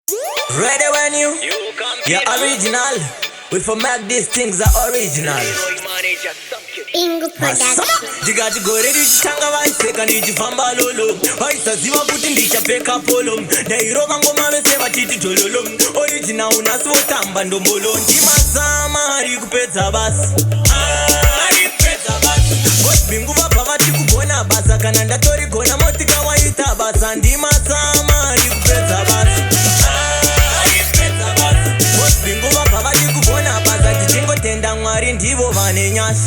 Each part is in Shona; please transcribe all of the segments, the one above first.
Ready when you're original. We for make these things are original. Bingo Production. Jigati gore richanga vaiseka ndichifamba lolo vaisaziva kuti ndichapfeka polo ndairova ngoma vese vachiti tololo original unasi votamba ndombolo ndimasama ari kupedza basi bingu vabva vati kugona basa kana ndatorigona motika waita basa ndimasama ari kupedza basi bingu vabva vati kugona basa tichingotenda mwari ndivo vane nyasha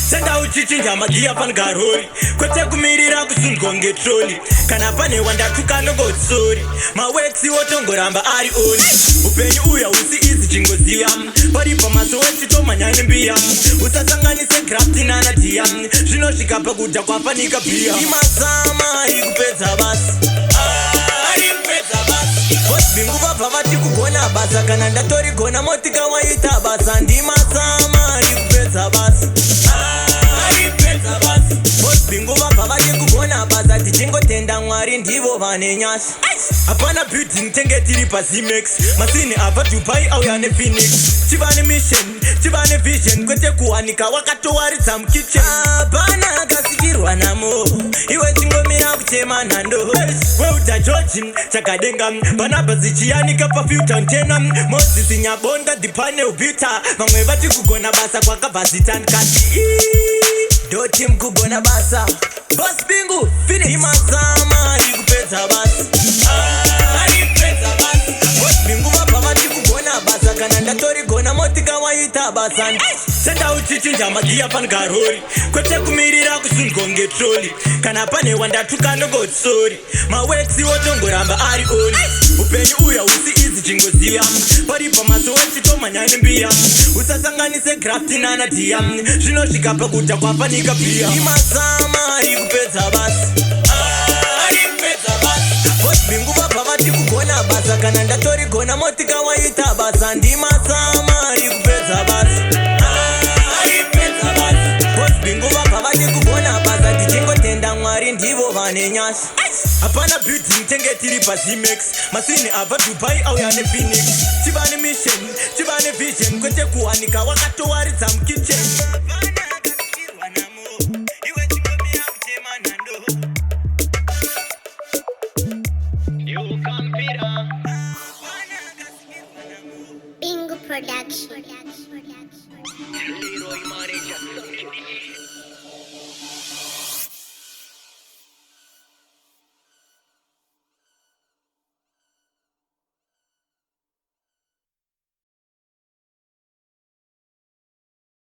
senda uchichinja magiya pangarori kwete kumirira kusundwa ngetroli kana pane wandatuka nongotsori mawexi wotongoramba ari oni upenyu uya usi izi chingoziya paripa maso wechitomanyanyi mbiya usasanganise grafti nanadiya zvinosvika pakuta kwafanika biya imasama ari kupedza basi bingu vabva vati kugona basa kana ndatorigona motika waita basa ndimasama ari kupedza basi bingu vabva vati kugona basa tichingotenda mwari ndivo vane nyasha hapana building tenge tiri pazimex masini abva dubai auya nephoenix chivane mission chivane vision kwete kuwanika wakatowaridza mukitchen hapana akasikirwa namo iwe chingomira kuchema nhando weuta georgi chakadenga panabhazi chiyanika pafilta ntena moses nyabonda dhipane ubita vamwe vati kugona basa kwakabva zita nkati doti mkugona basa boss bingu finish imasama ari kupedza basi bingu vabva vati kugona basa kana ndatorigona motika waita basa senda uchichinja magiya pangarori kwete kumirira kusundwa ngetroli kana pane wandatuka nongotsori mawexi wotongoramba ari oni upenyu uya usi izi chingoziya paripa maso wechitomanyanyi mbiya usasanganise grafti nanadiya zvinosvika pakuta kwafanika biya imasama ari kupedza basi bingu vabva vati kugona basa kana ndatorigona motika waita basa ndimasama ari kupedza basi bingu vabva vati kugona basa tichingotenda mwari ndivo vane nyasha hapana building tenge tiri pazimex masini abva dubai auya nephoenix chivane mission chivane vision kwete kuwanika wakatowaridza mukitchen Bingo Production.